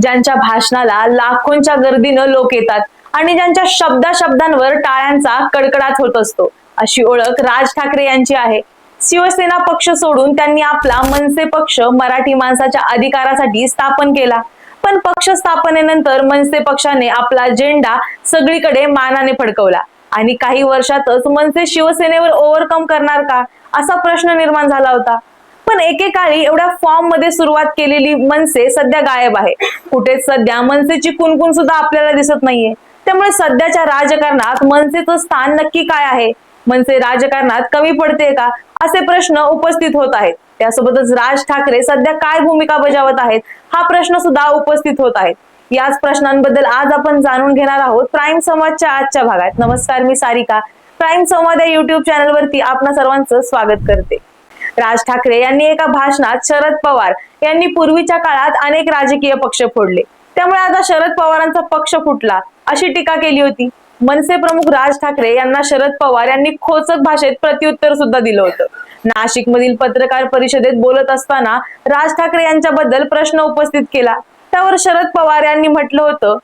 ज्यांच्या भाषणाला लाखोंच्या गर्दीनं लोक येतात आणि ज्यांच्या शब्दांवर टाळ्यांचा कडकडाट होत असतो, अशी ओळख राज ठाकरे यांची आहे. शिवसेना पक्ष सोडून त्यांनी आपला मनसे पक्ष मराठी माणसाच्या अधिकारासाठी स्थापन केला. पण पक्ष स्थापनेनंतर मनसे पक्षाने आपला झेंडा सगळीकडे मानाने फडकवला आणि काही वर्षातच मनसे शिवसेनेवर ओव्हरकम करणार का, असा प्रश्न निर्माण झाला होता. पण एकेकाळी एवढ्या फॉर्म मध्ये सुरुवात केलेली मनसे सध्या गायब आहे. कुठेच सध्या मनसेची कुणकुण सुद्धा आपल्याला दिसत नाहीये. त्यामुळे सध्याच्या राजकारणात मनसेचं स्थान नक्की काय आहे? मनसे राजकारणात कमी पडते का, असे प्रश्न उपस्थित होत आहेत. त्यासोबतच राज ठाकरे सध्या काय भूमिका बजावत आहेत, हा प्रश्न सुद्धा उपस्थित होत आहे. याच प्रश्नांबद्दल आज आपण जाणून घेणार आहोत प्राईम संवादच्या आजच्या भागात. नमस्कार, मी सारिका. प्राईम संवाद या युट्यूब चॅनल वरती आपणा सर्वांचं स्वागत करते. राज ठाकरे यांनी एका भाषणात शरद पवार यांनी पूर्वीच्या काळात अनेक राजकीय पक्ष फोडले, त्यामुळे आता शरद पवारांचा पक्ष फुटला, अशी टीका केली होती. मनसे प्रमुख राज ठाकरे यांना शरद पवार यांनी खोचक भाषेत प्रत्युत्तर सुद्धा दिलं होतं. नाशिक मधील पत्रकार परिषदेत बोलत असताना राज ठाकरे यांच्याबद्दल प्रश्न उपस्थित केला. त्यावर शरद पवार यांनी म्हटलं होतं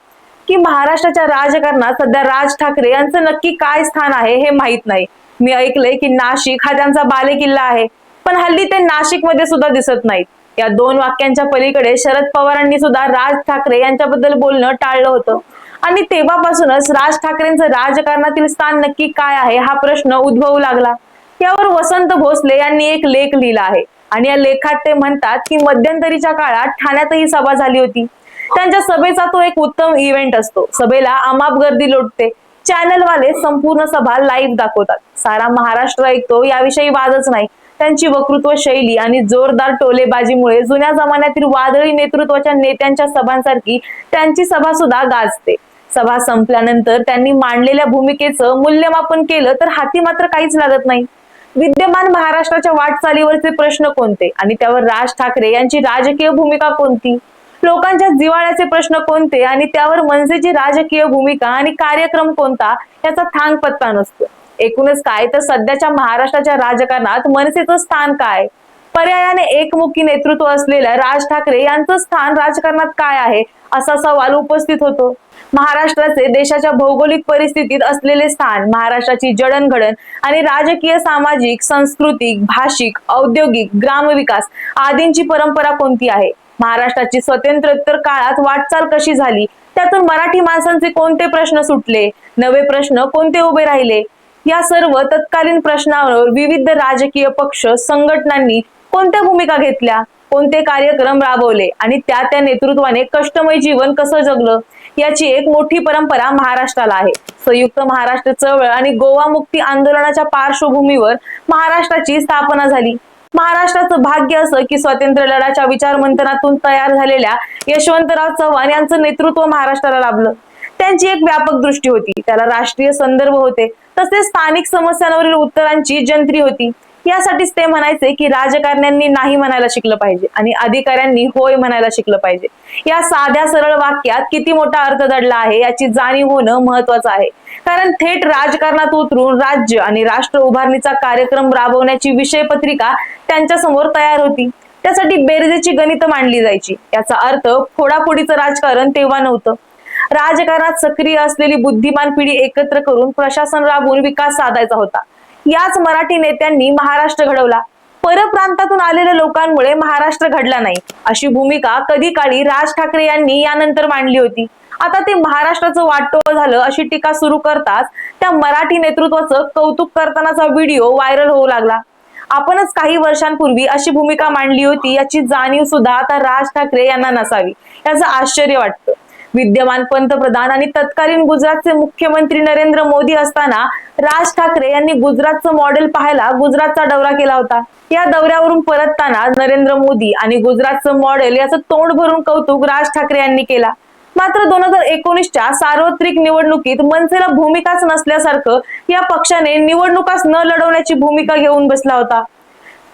की महाराष्ट्राच्या राजकारणात सध्या राज ठाकरे यांचं नक्की काय स्थान आहे हे माहित नाही. मी ऐकलंय की नाशिक हा त्यांचा बालेकिल्ला आहे, पण हल्ली ते नाशिक मध्ये सुद्धा दिसत नाहीत. या दोन वाक्यांच्या पलीकडे शरद पवारांनी सुद्धा राज ठाकरे यांच्याबद्दल बोलणं टाळलं होतं आणि तेव्हापासूनच राज ठाकरेंचं राजकारणातील स्थान नक्की काय आहे हा प्रश्न उद्भवू लागला. यावर वसंत भोसले यांनी एक लेख लिहिला आहे आणि या लेखात ते म्हणतात की मध्यंतरीच्या काळात ठाण्यातही सभा झाली होती. त्यांच्या सभेचा तो एक उत्तम इव्हेंट असतो. सभेला अमाप गर्दी लोटते. चॅनलवाले संपूर्ण सभा लाईव्ह दाखवतात. सारा महाराष्ट्र ऐकतो, याविषयी वादच नाही. त्यांची वक्तृत्व शैली आणि जोरदार टोलेबाजीमुळे जुन्या जमान्यातील वादळी नेतृत्वाच्या नेत्यांच्या सभांसारखी त्यांची सभा सुद्धा गाजते. सभा संपल्यानंतर त्यांनी मांडलेल्या भूमिकेचं मूल्यमापन केलं तर हाती मात्र काहीच लागत नाही. विद्यमान महाराष्ट्राच्या वाटचालीवरचे प्रश्न कोणते आणि त्यावर राज ठाकरे यांची राजकीय भूमिका कोणती? लोकांच्या जिव्हाळ्याचे प्रश्न कोणते आणि त्यावर मनसेची राजकीय भूमिका आणि कार्यक्रम कोणता, याचा थांग पत्ता नसतो. एकूणच काय तर सध्याच्या महाराष्ट्राच्या राजकारणात मनसेचं स्थान काय? पर्यायाने एकमुखी नेतृत्व असलेल्या राज ठाकरे यांचं स्थान राजकारणात काय आहे, असा सवाल उपस्थित होतो. महाराष्ट्राचे देशाच्या भौगोलिक परिस्थितीत असलेले स्थान, महाराष्ट्राची जडणघडण आणि राजकीय, सामाजिक, सांस्कृतिक, भाषिक, औद्योगिक, ग्रामविकास आदींची परंपरा कोणती आहे? महाराष्ट्राची स्वातंत्र्योत्तर काळात वाटचाल कशी झाली? त्यातून मराठी माणसांचे कोणते प्रश्न सुटले? नवे प्रश्न कोणते उभे राहिले? या सर्व तत्कालीन प्रश्नांवर विविध राजकीय पक्ष, संघटनांनी कोणत्या भूमिका घेतल्या, कोणते कार्यक्रम राबवले आणि त्या नेतृत्वाने कष्टमय जीवन कसं जगलं, याची एक मोठी परंपरा महाराष्ट्राला आहे. संयुक्त महाराष्ट्र चळवळ आणि गोवा मुक्ती आंदोलनाच्या पार्श्वभूमीवर महाराष्ट्राची स्थापना झाली. महाराष्ट्राचं भाग्य असं की स्वातंत्र्य लढ्याच्या विचारमंथनातून तयार झालेल्या यशवंतराव चव्हाण यांचं नेतृत्व महाराष्ट्राला लाभलं. त्यांची एक व्यापक दृष्टी होती, त्याला राष्ट्रीय संदर्भ होते, तसेच स्थानिक समस्यांवरील उत्तरांची जंत्री होती. यासाठीच ते म्हणायचे की राजकारण्यांनी नाही म्हणायला शिकलं पाहिजे आणि अधिकाऱ्यांनी होय म्हणायला शिकलं पाहिजे. या साध्या सरळ वाक्यात किती मोठा अर्थ दडला आहे याची जाणीव होणं महत्वाचं आहे. कारण थेट राजकारणात उतरून राज्य आणि राष्ट्र उभारणीचा कार्यक्रम राबवण्याची विषयपत्रिका त्यांच्या समोर तयार होती. त्यासाठी बेरजेची गणितं मांडली जायची. याचा अर्थ फोडाफोडीचं राजकारण तेव्हा नव्हतं. राजकारणात सक्रिय असलेली बुद्धिमान पिढी एकत्र करून प्रशासन राबवून विकास साधायचा होता. याच मराठी नेत्यांनी महाराष्ट्र घडवला. परप्रांतातून आलेल्या लोकांमुळे महाराष्ट्र घडला नाही, अशी भूमिका कधी काळी राज ठाकरे यांनी यानंतर मांडली होती. आता ते महाराष्ट्राचं वाटोळं झालं अशी टीका सुरू करताच त्या मराठी नेतृत्वाचं कौतुक करतानाचा व्हिडिओ व्हायरल होऊ लागला. आपणच काही वर्षांपूर्वी अशी भूमिका मांडली होती, याची जाणीव सुद्धा आता राज ठाकरे यांना नसावी, याचं आश्चर्य वाटतं. विद्यमान पंतप्रधान आणि तत्कालीन गुजरातचे मुख्यमंत्री नरेंद्र मोदी असताना राज ठाकरे यांनी गुजरातचं मॉडेल पाहायला गुजरातचा दौरा केला होता. या दौऱ्यावरून परतताना नरेंद्र मोदी आणि गुजरातचं मॉडेल याचं तोंड भरून कौतुक राज ठाकरे यांनी केला. मात्र 2019च्या सार्वत्रिक निवडणुकीत मनसेला भूमिकाच नसल्यासारखं या पक्षाने निवडणुकाच न लढवण्याची भूमिका घेऊन बसला होता.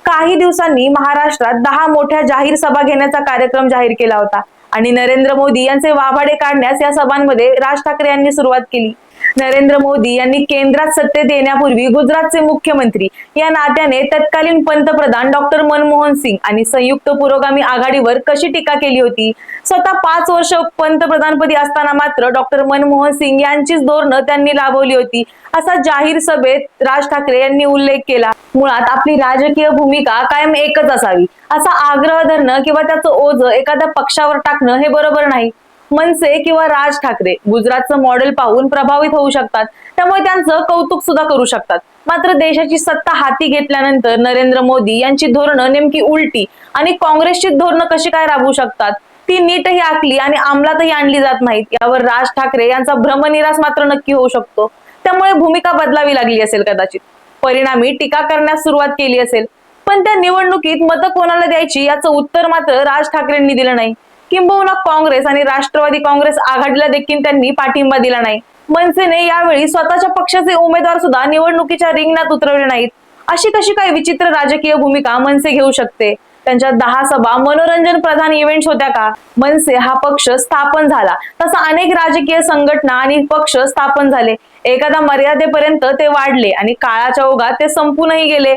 काही दिवसांनी महाराष्ट्रात 10 मोठ्या जाहीर सभा घेण्याचा कार्यक्रम जाहीर केला होता आणि नरेंद्र मोदी यांचे वाभाडे काढण्यास या सभांमध्ये राज ठाकरे यांनी सुरुवात केली. नरेंद्र मोदी यांनी केंद्रात सत्तेत येण्यापूर्वी गुजरातचे मुख्यमंत्री या नात्याने तत्कालीन पंतप्रधान डॉक्टर मनमोहन सिंग आणि संयुक्त पुरोगामी आघाडीवर कशी टीका केली होती. स्वतः 5 वर्ष पंतप्रधानपदी असताना मात्र डॉक्टर मनमोहन सिंग यांचीच धोरणं त्यांनी राबवली होती, असा जाहीर सभेत राज ठाकरे यांनी उल्लेख केला. मुळात आपली राजकीय भूमिका कायम एकच असावी असा आग्रह धरणं किंवा त्याचं ओझं एखाद्या पक्षावर टाकणं हे बरोबर नाही. मनसे किंवा राज ठाकरे गुजरातचं मॉडेल पाहून प्रभावित होऊ शकतात, त्यामुळे त्यांचं कौतुक सुद्धा करू शकतात. मात्र देशाची सत्ता हाती घेतल्यानंतर नरेंद्र मोदी यांची धोरणं नेमकी उलटी आणि काँग्रेसची धोरणं कशी काय राबवू शकतात, ती नीटही आखली आणि अंमलातही आणली जात नाहीत, यावर राज ठाकरे यांचा भ्रमनिरास मात्र नक्की होऊ शकतो. त्यामुळे भूमिका बदलावी लागली असेल कदाचित. परिणामी टीका करण्यास सुरुवात केली असेल. पण त्या निवडणुकीत मतं कोणाला द्यायची याचं उत्तर मात्र राज ठाकरेंनी दिलं नाही. किंबहुना काँग्रेस आणि राष्ट्रवादी काँग्रेस आघाडीला देखील त्यांनी पाठिंबा दिला नाही. मनसेने यावेळी स्वतःच्या पक्षाचे उमेदवार सुद्धा निवडणुकीच्या रिंगणात उतरवले नाहीत. अशी कशी काय विचित्र राजकीय भूमिका मनसे घेऊ शकते? त्यांच्या 10 सभा मनोरंजन प्रधान इव्हेंट्स होत्या का? मनसे हा पक्ष स्थापन झाला तसा अनेक राजकीय संघटना आणि पक्ष स्थापन झाले. एखाद्या मर्यादेपर्यंत ते वाढले आणि काळाच्या ओघात ते संपूनही गेले.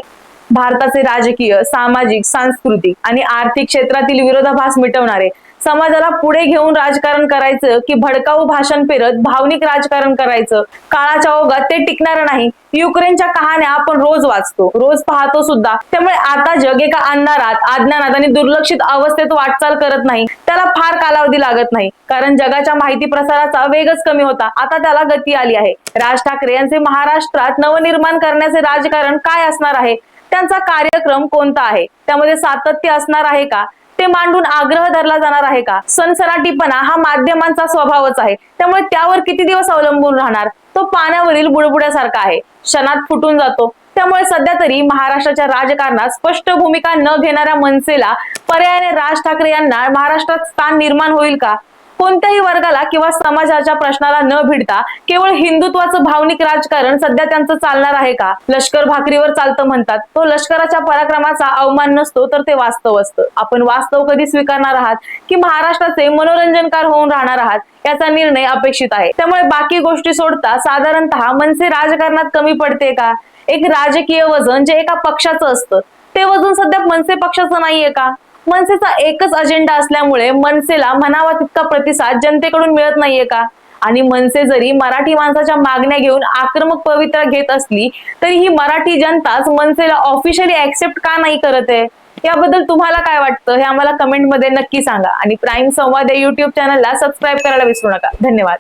भारताचे राजकीय, सामाजिक, सांस्कृतिक आणि आर्थिक क्षेत्रातील विरोधाभास मिटवणारे, समाजाला पुढे घेऊन राजकारण करायचं की भडकाऊ भाषण पेरत भावनिक राजकारण करायचं, काळाच्या ओघात ते टिकणार नाही. युक्रेनच्या कहाण्या आपण रोज वाचतो, रोज पाहतो सुद्धा. त्यामुळे आता जग एका अंधारात, अज्ञानात आणि दुर्लक्षित अवस्थेत वाटचाल करत नाही. त्याला फार कालावधी लागत नाही, कारण जगाच्या माहिती प्रसाराचा वेगच कमी होता, आता त्याला गती आली आहे. राज ठाकरे यांचे महाराष्ट्रात नवनिर्माण करण्याचे राजकारण काय असणार आहे? त्यांचा कार्यक्रम कोणता आहे? त्यामध्ये सातत्य असणार आहे का? ते मांडून आग्रह धरला जाणार आहे का? सनसनाटीपणा हा माध्यमांचा स्वभावच आहे, त्यामुळे त्यावर किती दिवस अवलंबून राहणार? तो पाण्यावरील बुडबुड्यासारखा आहे, क्षणात फुटून जातो. त्यामुळे सध्या तरी महाराष्ट्राच्या राजकारणात स्पष्ट भूमिका न घेणाऱ्या मनसेला पर्यायाने राज ठाकरे यांना महाराष्ट्रात स्थान निर्माण होईल का? कोणत्याही वर्गाला किंवा समाजाच्या प्रश्नाला न भिडता केवळ हिंदुत्वाचं भावनिक राजकारण सध्या त्यांचं चालणार आहे का? लष्कर भाकरीवर चालतं म्हणतात, तो लष्कराच्या पराक्रमाचा अवमान नसतो तर ते वास्तव असतं. आपण वास्तव कधी स्वीकारणार आहात की महाराष्ट्राचे मनोरंजनकार होऊन राहणार आहात, याचा निर्णय अपेक्षित आहे. त्यामुळे बाकी गोष्टी सोडता साधारणतः मनसे राजकारणात कमी पडते का? एक राजकीय वजन जे एका पक्षाचं असतं, ते वजन सध्या मनसे पक्षाचं नाहीये का? मनसेचा एकच अजेंडा असल्यामुळे मनसेला म्हणावा तितका प्रतिसाद जनतेकडून मिळत नाहीये का? आणि मनसे जरी मराठी माणसाच्या मागण्या घेऊन आक्रमक पवित्रा घेत असली तरी ही मराठी जनताच मनसेला ऑफिशियली ऍक्सेप्ट का नाही करत आहे? याबद्दल तुम्हाला काय वाटतं हे आम्हाला कमेंटमध्ये नक्की सांगा. आणि प्राईम संवाद या युट्यूब चॅनलला सबस्क्राईब करायला विसरू नका. धन्यवाद.